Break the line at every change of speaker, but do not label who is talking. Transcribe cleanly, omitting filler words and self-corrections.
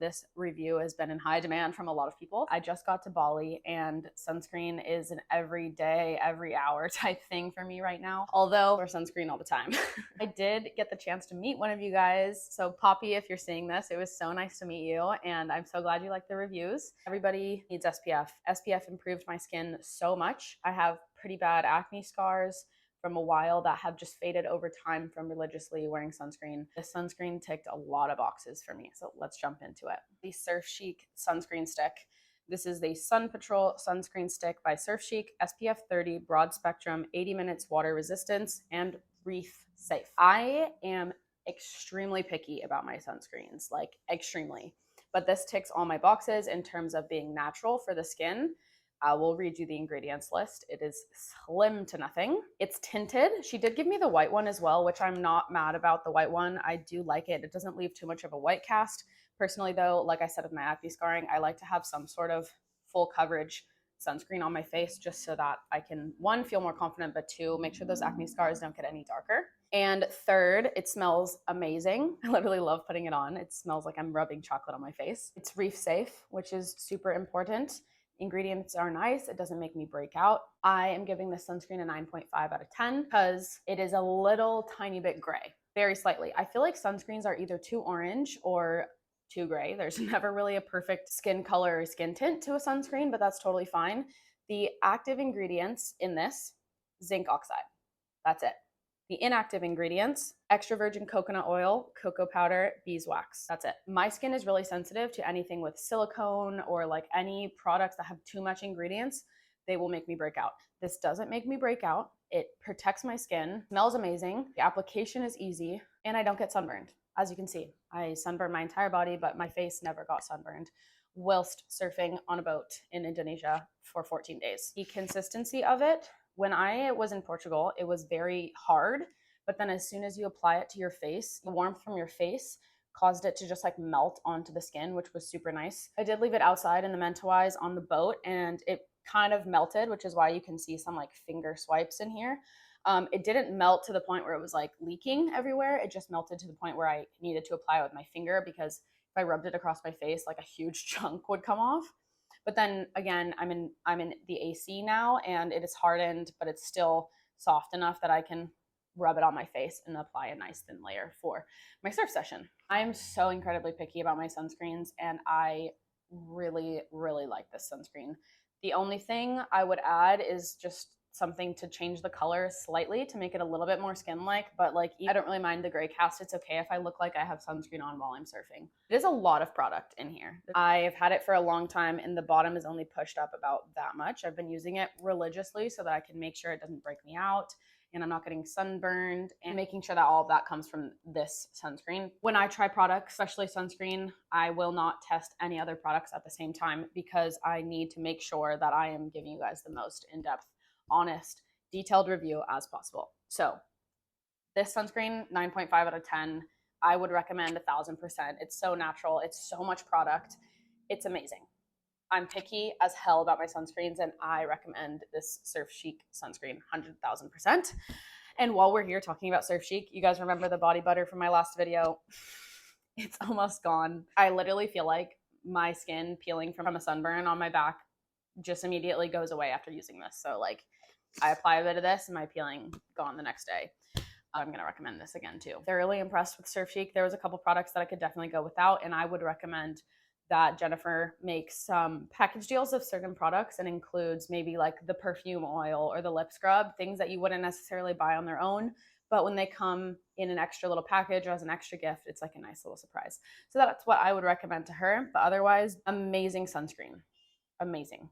this review has been in high demand from a lot of people. I just got to Bali and sunscreen is an every day, every hour type thing for me right now. Although we're sunscreen all the time. I did get the chance to meet one of you guys. So Poppy, if you're seeing this, it was so nice to meet you. And I'm so glad you liked the reviews. Everybody needs SPF. SPF improved my skin so much. I have pretty bad acne scars from a while that have just faded over time from religiously wearing sunscreen. The sunscreen ticked a lot of boxes for me, so let's jump into it. The Surfchique sunscreen stick. This is the Sun Patrol sunscreen stick by Surfchique, SPF 30, broad spectrum, 80 minutes water resistance, and reef safe. I am extremely picky about my sunscreens, like extremely. But this ticks all my boxes in terms of being natural for the skin. I will read you the ingredients list. It is slim to nothing. It's tinted. She did give me the white one as well, which I'm not mad about the white one. I do like it. It doesn't leave too much of a white cast. Personally though, like I said with my acne scarring, I like to have some sort of full coverage sunscreen on my face just so that I can, one, feel more confident, but two, make sure those acne scars don't get any darker. And third, it smells amazing. I literally love putting it on. It smells like I'm rubbing chocolate on my face. It's reef safe, which is super important. Ingredients are nice. It doesn't make me break out. I am giving this sunscreen a 9.5 out of 10 because it is a little tiny bit gray, very slightly. I feel like sunscreens are either too orange or too gray. There's never really a perfect skin color or skin tint to a sunscreen, but that's totally fine. The active ingredients in this, zinc oxide. That's it. The inactive ingredients, extra virgin coconut oil, cocoa powder, beeswax. That's it. My skin is really sensitive to anything with silicone or like any products that have too much ingredients. They will make me break out. This doesn't make me break out. It protects my skin, smells amazing. The application is easy, and I don't get sunburned. As you can see, I sunburned my entire body, but my face never got sunburned whilst surfing on a boat in Indonesia for 14 days. The consistency of it, when I was in Portugal, it was very hard, but then as soon as you apply it to your face, the warmth from your face caused it to just like melt onto the skin, which was super nice. I did leave it outside in the Mentawais on the boat and it kind of melted, which is why you can see some like finger swipes in here. It didn't melt to the point where it was like leaking everywhere. It just melted to the point where I needed to apply it with my finger because if I rubbed it across my face, like a huge chunk would come off. But then again, I'm in the AC now and it is hardened, but it's still soft enough that I can rub it on my face and apply a nice thin layer for my surf session. I'm so incredibly picky about my sunscreens and I really, really like this sunscreen. The only thing I would add is just something to change the color slightly to make it a little bit more skin-like, but like I don't really mind the gray cast. It's okay if I look like I have sunscreen on while I'm surfing. It is a lot of product in here. I've had it for a long time and the bottom is only pushed up about that much. I've been using it religiously so that I can make sure it doesn't break me out and I'm not getting sunburned and making sure that all of that comes from this sunscreen. When I try products, especially sunscreen, I will not test any other products at the same time because I need to make sure that I am giving you guys the most in-depth, honest, detailed review as possible. So this sunscreen, 9.5 out of 10. I would recommend 1000%. It's so natural. It's so much product. It's amazing. I'm picky as hell about my sunscreens and I recommend this Surfchique sunscreen 100,000%. And while we're here talking about Surfchique, you guys remember the body butter from my last video? It's almost gone. I literally feel like my skin peeling from a sunburn on my back just immediately goes away after using this. So like I apply a bit of this and my peeling gone the next day. I'm going to recommend this again too. Thoroughly impressed with Surfchique. There was a couple products that I could definitely go without, and I would recommend that Jennifer makes some package deals of certain products and includes maybe like the perfume oil or the lip scrub, things that you wouldn't necessarily buy on their own, but when they come in an extra little package or as an extra gift, it's like a nice little surprise. So that's what I would recommend to her. But otherwise, amazing sunscreen. Amazing.